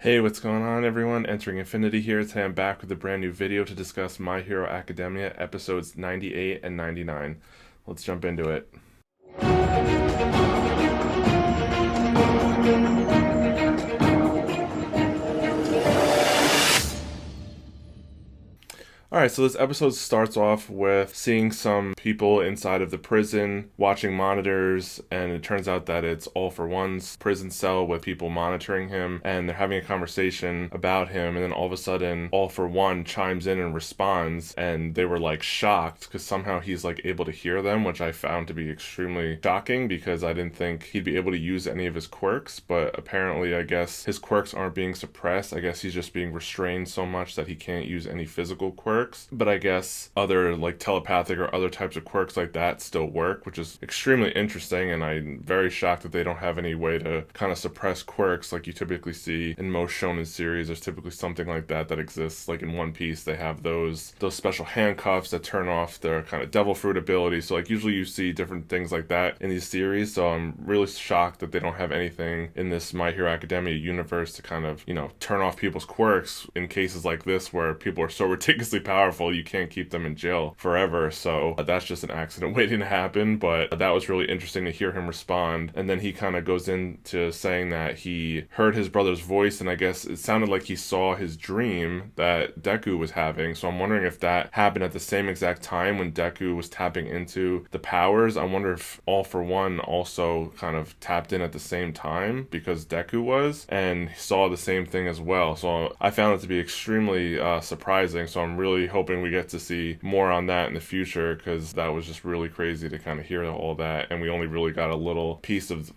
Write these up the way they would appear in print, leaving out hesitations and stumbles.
Hey, what's going on, everyone? Entering Infinity here. Today I'm back with a brand new video to discuss My Hero Academia episodes 98 and 99. Let's jump into it. Alright, so this episode starts off with seeing some people inside of the prison watching monitors, and it turns out that it's All For One's prison cell with people monitoring him, and they're having a conversation about him, and then all of a sudden, All For One chimes in and responds, and they were like shocked because somehow he's like able to hear them, which I found to be extremely shocking because I didn't think he'd be able to use any of his quirks, but apparently I guess his quirks aren't being suppressed. I guess he's just being restrained so much that he can't use any physical quirks. But I guess other like telepathic or other types of quirks like that still work, which is extremely interesting, and I'm very shocked that they don't have any way to kind of suppress quirks like you typically see in most shonen series. There's typically something like that exists, like in One Piece they have those special handcuffs that turn off their kind of devil fruit ability, so like usually you see different things like that in these series, so I'm really shocked that they don't have anything in this My Hero Academia universe to kind of, turn off people's quirks in cases like this where people are so ridiculously powerful you can't keep them in jail forever. So that's just an accident waiting to happen, but that was really interesting to hear him respond. And then he kind of goes into saying that he heard his brother's voice, and I guess it sounded like he saw his dream that Deku was having. So I'm wondering if that happened at the same exact time when Deku was tapping into the powers. I wonder if All For One also kind of tapped in at the same time because Deku was, and saw the same thing as well. So I found it to be extremely surprising. So I'm really hoping we get to see more on that in the future, because that was just really crazy to kind of hear all that, and we only really got a little piece of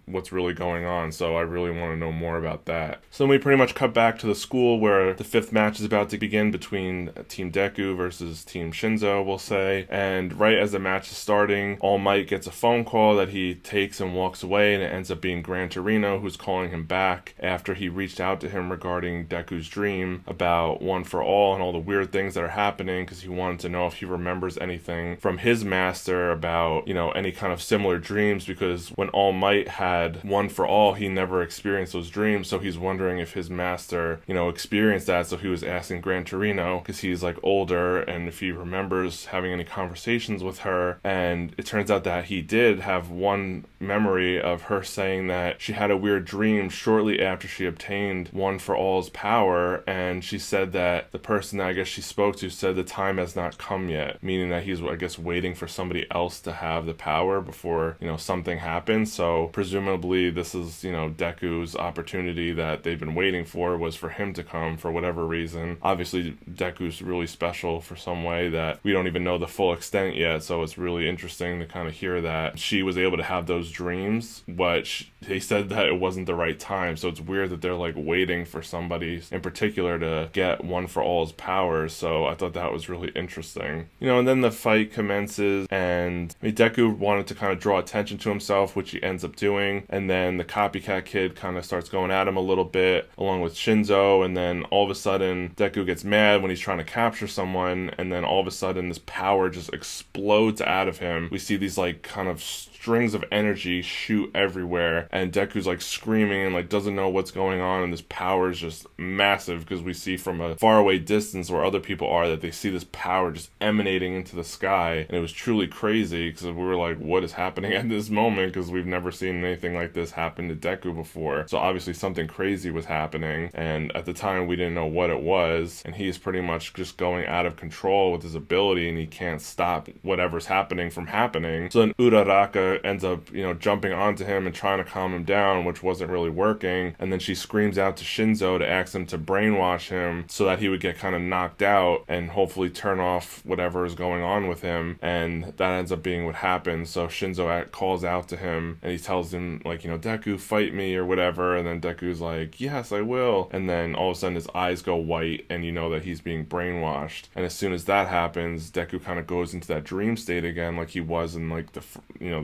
what's really going on. So I really want to know more about that. So then we pretty much cut back to the school where the fifth match is about to begin between Team Deku versus Team Shinzo, we'll say. And right as the match is starting, All Might gets a phone call that he takes and walks away, and it ends up being Gran Torino who's calling him back after he reached out to him regarding Deku's dream about One For All and all the weird things that are happening, because he wanted to know if he remembers anything from his master about, any kind of similar dreams, because when All Might had One For All, he never experienced those dreams, so he's wondering if his master, experienced that. So he was asking Gran Torino, because he's like older, and if he remembers having any conversations with her, and it turns out that he did have one memory of her saying that she had a weird dream shortly after she obtained One For All's power, and she said that the person that I guess she spoke to said the time has not come yet, meaning that he's, I guess, waiting for somebody else to have the power before, something happens. So presumably this is, Deku's opportunity that they've been waiting for, was for him to come for whatever reason. Obviously Deku's really special for some way that we don't even know the full extent yet, so it's really interesting to kind of hear that she was able to have those dreams, but they said that it wasn't the right time. So it's weird that they're like waiting for somebody in particular to get One For All's powers. So I thought that was really interesting. And then the fight commences, and Deku wanted to kind of draw attention to himself, which he ends up doing, and then the copycat kid kind of starts going at him a little bit along with Shinzo, and then all of a sudden Deku gets mad when he's trying to capture someone, and then all of a sudden this power just explodes out of him. We see these like kind of strings of energy shoot everywhere, and Deku's like screaming and like doesn't know what's going on, and this power is just massive, because we see from a faraway distance where other people are that they see this power just emanating into the sky, and it was truly crazy because we were like, what is happening at this moment, because we've never seen anything like this happen to Deku before. So obviously something crazy was happening, and at the time we didn't know what it was, and he's pretty much just going out of control with his ability, and he can't stop whatever's happening from happening. So then Uraraka ends up, jumping onto him and trying to calm him down, which wasn't really working. And then she screams out to Shinzo to ask him to brainwash him so that he would get kind of knocked out and hopefully turn off whatever is going on with him. And that ends up being what happens. So Shinzo calls out to him and he tells him like, Deku, fight me or whatever. And then Deku's like, yes, I will. And then all of a sudden his eyes go white, and you know that he's being brainwashed. And as soon as that happens, Deku kind of goes into that dream state again, like he was in like the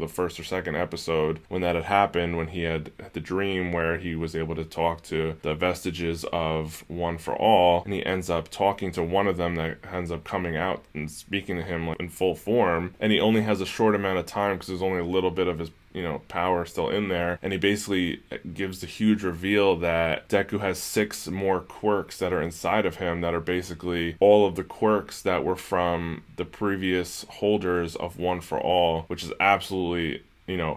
first or second episode when that had happened, when he had the dream where he was able to talk to the vestiges of One For All, and he ends up talking to one of them that ends up coming out and speaking to him like in full form, and he only has a short amount of time because there's only a little bit of his power still in there. And he basically gives the huge reveal that Deku has 6 more quirks that are inside of him that are basically all of the quirks that were from the previous holders of One for All, which is absolutely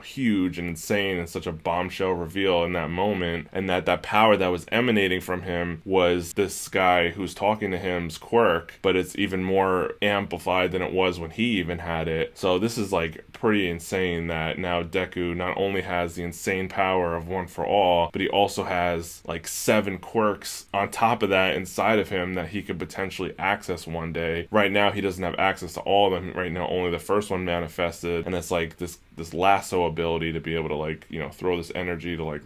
huge and insane, and such a bombshell reveal in that moment. And that power that was emanating from him was this guy who's talking to him's quirk, but it's even more amplified than it was when he even had it. So this is like pretty insane that now Deku not only has the insane power of One for All, but he also has like 7 quirks on top of that inside of him that he could potentially access one day. Right now he doesn't have access to all of them. Right now only the first one manifested, and it's like this lasso ability to be able to like throw this energy to like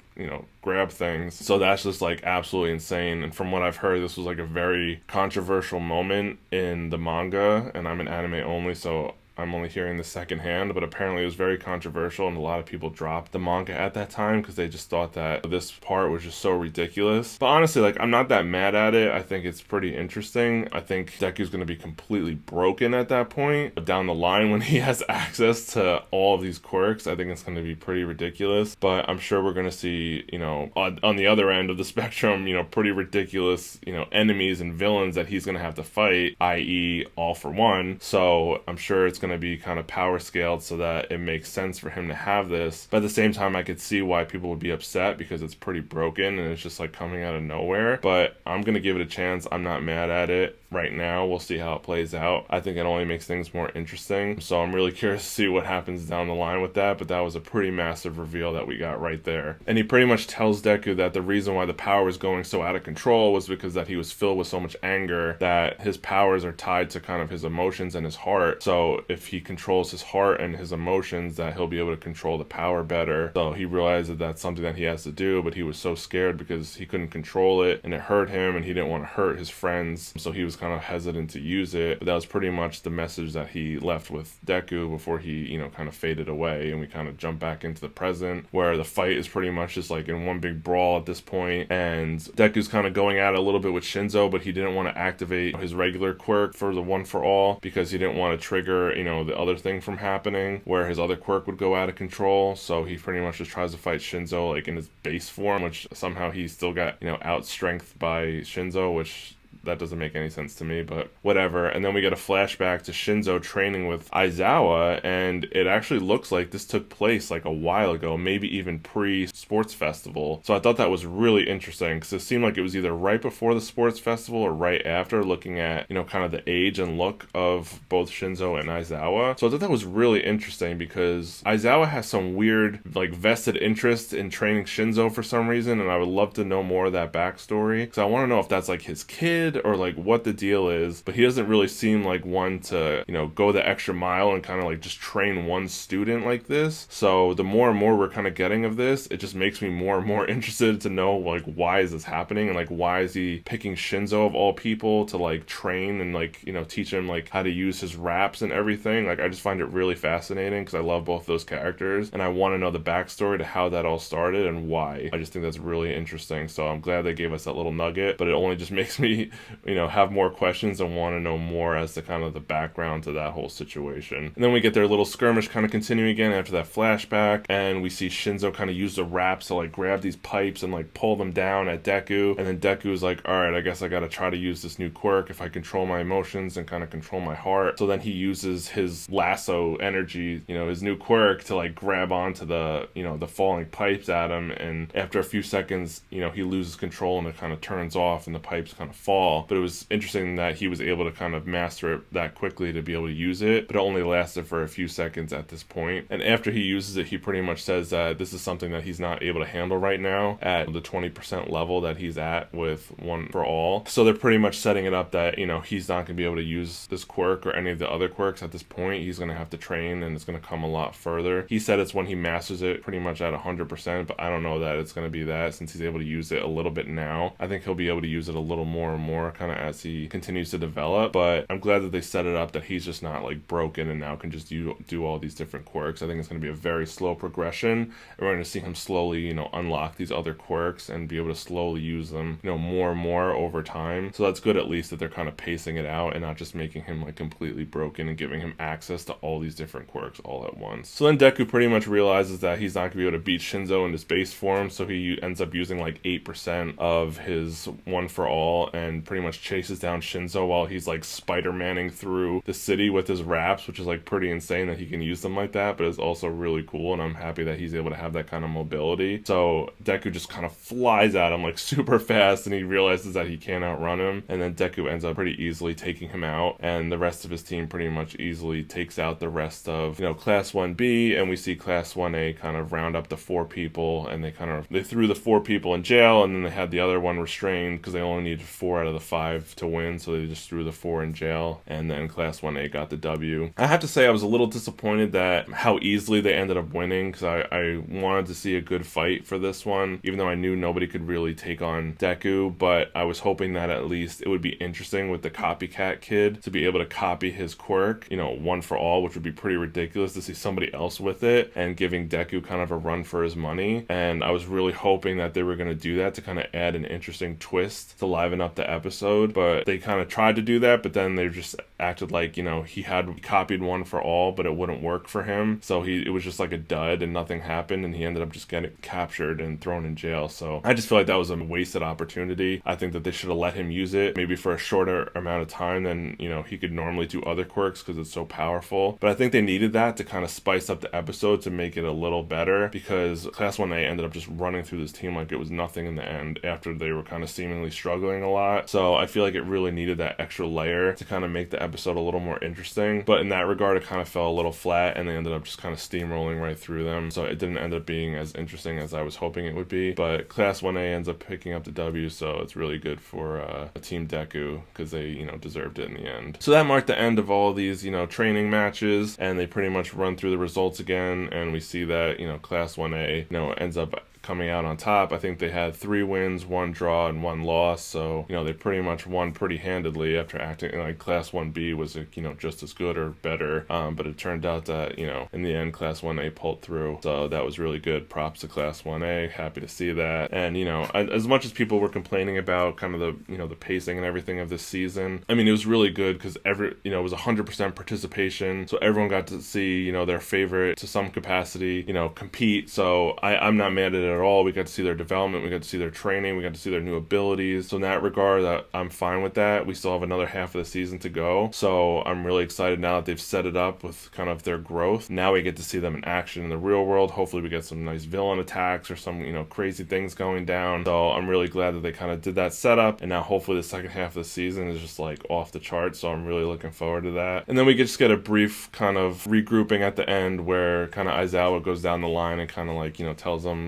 grab things. So that's just like absolutely insane. And from what I've heard, this was like a very controversial moment in the manga, and I'm an anime only, so I'm only hearing the secondhand, but apparently it was very controversial, and a lot of people dropped the manga at that time because they just thought that this part was just so ridiculous. But honestly, like, I'm not that mad at it. I think it's pretty interesting. I think Deku's going to be completely broken at that point. But down the line, when he has access to all of these quirks, I think it's going to be pretty ridiculous. But I'm sure we're going to see, on the other end of the spectrum, pretty ridiculous, enemies and villains that he's going to have to fight, i.e. All for One. So I'm sure it's going to be kind of power scaled so that it makes sense for him to have this. But at the same time, I could see why people would be upset because it's pretty broken and it's just like coming out of nowhere. But I'm going to give it a chance. I'm not mad at it right now. We'll see how it plays out. I think it only makes things more interesting. So I'm really curious to see what happens down the line with that. But that was a pretty massive reveal that we got right there. And he pretty much tells Deku that the reason why the power was going so out of control was because that he was filled with so much anger that his powers are tied to kind of his emotions and his heart. So if he controls his heart and his emotions, that he'll be able to control the power better. So he realized that that's something that he has to do, but he was so scared because he couldn't control it and it hurt him and he didn't want to hurt his friends. So he was kind of hesitant to use it. But that was pretty much the message that he left with Deku before he, kind of faded away. And we kind of jump back into the present where the fight is pretty much just like in one big brawl at this point. And Deku's kind of going at it a little bit with Shinzo, but he didn't want to activate his regular quirk for the One for All because he didn't want to trigger, the other thing from happening where his other quirk would go out of control. So he pretty much just tries to fight Shinzo like in his base form, which somehow he still got, out strength by Shinzo, which that doesn't make any sense to me, but whatever. And then we get a flashback to Shinzo training with Aizawa, and it actually looks like this took place like a while ago, maybe even pre-sports festival. So I thought that was really interesting because it seemed like it was either right before the sports festival or right after, looking at, kind of the age and look of both Shinzo and Aizawa. So I thought that was really interesting because Aizawa has some weird, like, vested interest in training Shinzo for some reason, and I would love to know more of that backstory because I want to know if that's like his kid or like what the deal is. But he doesn't really seem like one to go the extra mile and kind of like just train one student like this. So the more and more we're kind of getting of this, it just makes me more and more interested to know like why is this happening and like why is he picking Shinzo of all people to like train and like teach him like how to use his raps and everything. Like I just find it really fascinating because I love both those characters and I want to know the backstory to how that all started and why. I just think that's really interesting. So I'm glad they gave us that little nugget, but it only just makes me have more questions and want to know more as to kind of the background to that whole situation. And then we get their little skirmish kind of continuing again after that flashback, and we see Shinzo kind of use the raps to like grab these pipes and like pull them down at Deku, and then Deku is like, alright, I guess I gotta try to use this new quirk if I control my emotions and kind of control my heart. So then he uses his lasso energy, his new quirk to like grab onto the, the falling pipes at him, and after a few seconds, he loses control and it kind of turns off and the pipes kind of fall. But it was interesting that he was able to kind of master it that quickly to be able to use it, but it only lasted for a few seconds at this point. And after he uses it, he pretty much says that this is something that he's not able to handle right now at the 20% level that he's at with One for All. So they're pretty much setting it up that, he's not going to be able to use this quirk or any of the other quirks at this point. He's going to have to train and it's going to come a lot further. He said it's when he masters it pretty much at 100%, but I don't know that it's going to be that since he's able to use it a little bit now. I think he'll be able to use it a little more and more more kind of as he continues to develop. But I'm glad that they set it up that he's just not like broken and now can just do all these different quirks. I think it's going to be a very slow progression, and we're going to see him slowly, unlock these other quirks and be able to slowly use them, more and more over time. So that's good, at least, that they're kind of pacing it out and not just making him like completely broken and giving him access to all these different quirks all at once. So then Deku pretty much realizes that he's not going to be able to beat Shinzo in his base form, so he ends up using like 8% of his One for All and pretty much chases down Shinzo while he's like Spider-Manning through the city with his raps, which is like pretty insane that he can use them like that, but it's also really cool, and I'm happy that he's able to have that kind of mobility. So Deku just kind of flies at him like super fast, and he realizes that he can't outrun him, and then Deku ends up pretty easily taking him out, and the rest of his team pretty much easily takes out the rest of Class 1B, and we see Class 1A kind of round up the 4 people, and they threw the 4 people in jail, and then they had the other one restrained because they only needed 4 out of the 5 to win, so they just threw the 4 in jail, and then Class 1A got the W. I have to say I was a little disappointed that how easily they ended up winning, because I wanted to see a good fight for this one, even though I knew nobody could really take on Deku, but I was hoping that at least it would be interesting with the copycat kid to be able to copy his quirk, One for All, which would be pretty ridiculous to see somebody else with it and giving Deku kind of a run for his money. And I was really hoping that they were going to do that to kind of add an interesting twist to liven up the episode, but they kind of tried to do that, but then they just acted like, he had copied One for All, but it wouldn't work for him, so it was just like a dud and nothing happened, and he ended up just getting captured and thrown in jail. So I just feel like that was a wasted opportunity. I think that they should have let him use it maybe for a shorter amount of time than he could normally do other quirks, because it's so powerful. But I think they needed that to kind of spice up the episode to make it a little better, because Class 1A ended up just running through this team like it was nothing in the end after they were kind of seemingly struggling a lot. So I feel like it really needed that extra layer to kind of make the episode a little more interesting, but in that regard it kind of fell a little flat, and they ended up just kind of steamrolling right through them, so it didn't end up being as interesting as I was hoping it would be. But Class 1A ends up picking up the W, so it's really good for Team Deku, because they deserved it in the end. So that marked the end of all these training matches, and they pretty much run through the results again, and we see that Class 1A ends up coming out on top. I think they had 3 wins, 1 draw, and 1 loss, so they pretty much won pretty handedly after acting like Class 1B was just as good or better, but it turned out that in the end Class 1A pulled through, so that was really good. Props to Class 1A, happy to see that. And as much as people were complaining about kind of the the pacing and everything of this season, I mean, it was really good because it was 100% participation, so everyone got to see their favorite to some capacity compete. So I'm not mad at it at all. We got to see their development, we got to see their training, we got to see their new abilities. So in that regard, I'm fine with that. We still have another half of the season to go, so I'm really excited now that they've set it up with kind of their growth. Now we get to see them in action in the real world. Hopefully we get some nice villain attacks or some crazy things going down. So I'm really glad that they kind of did that setup, and now hopefully the second half of the season is just like off the charts, so I'm really looking forward to that. And then we just get a brief kind of regrouping at the end where kind of Aizawa goes down the line and kind of like tells them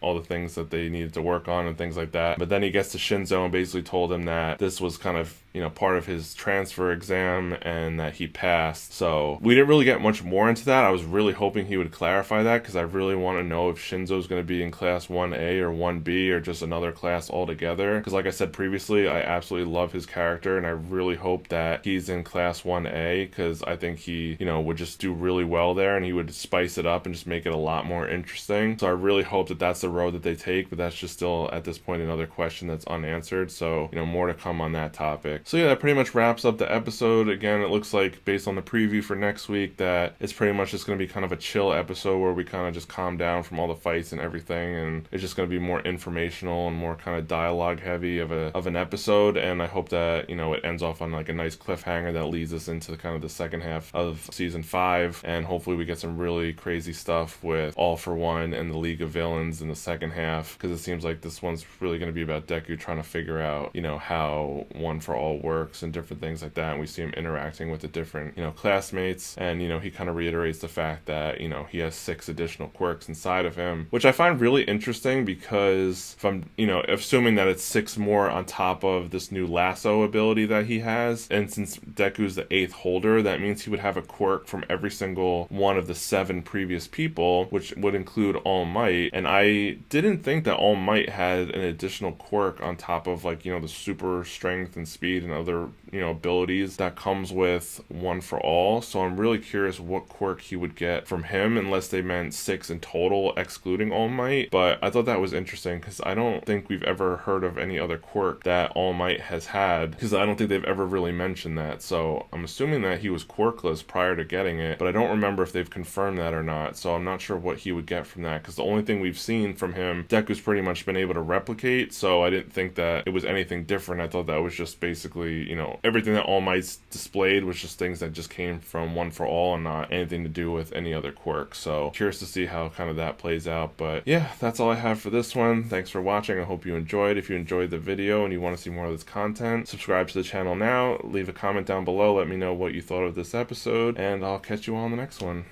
all the things that they needed to work on and things like that. But then he gets to Shinzo and basically told him that this was kind of part of his transfer exam and that he passed. So we didn't really get much more into that. I was really hoping he would clarify that, because I really want to know if Shinzo's going to be in Class 1A or 1B or just another class altogether, because like I said previously, I absolutely love his character, and I really hope that he's in Class 1A, because I think he would just do really well there, and he would spice it up and just make it a lot more interesting. So I really hope that that's the road that they take, but that's just still at this point another question that's unanswered, so more to come on that topic. So yeah, that pretty much wraps up the episode. Again, it looks like based on the preview for next week that it's pretty much just going to be kind of a chill episode where we kind of just calm down from all the fights and everything, and it's just going to be more informational and more kind of dialogue heavy of an episode. And I hope that it ends off on like a nice cliffhanger that leads us into kind of the second half of season 5, and hopefully we get some really crazy stuff with All for One and the League of Villains in the second half, because it seems like this one's really going to be about Deku trying to figure out how One for All works and different things like that, and we see him interacting with the different classmates, and he kind of reiterates the fact that he has 6 additional quirks inside of him, which I find really interesting, because if I'm assuming that it's 6 more on top of this new lasso ability that he has, and since Deku's the 8th holder, that means he would have a quirk from every single one of the 7 previous people, which would include All Might. And I I didn't think that All Might had an additional quirk on top of, like, the super strength and speed and other, abilities that comes with One for All. So I'm really curious what quirk he would get from him, unless they meant 6 in total, excluding All Might. But I thought that was interesting because I don't think we've ever heard of any other quirk that All Might has had, because I don't think they've ever really mentioned that. So I'm assuming that he was quirkless prior to getting it, but I don't remember if they've confirmed that or not. So I'm not sure what he would get from that, because the only thing we've seen from him, Deku's pretty much been able to replicate. So I didn't think that it was anything different. I thought that was just basically, everything that All Might's displayed was just things that just came from One for All and not anything to do with any other quirk. So curious to see how kind of that plays out. But yeah, that's all I have for this one. Thanks for watching. I hope you enjoyed. If you enjoyed the video and you want to see more of this content, subscribe to the channel now. Leave a comment down below. Let me know what you thought of this episode, and I'll catch you all on the next one.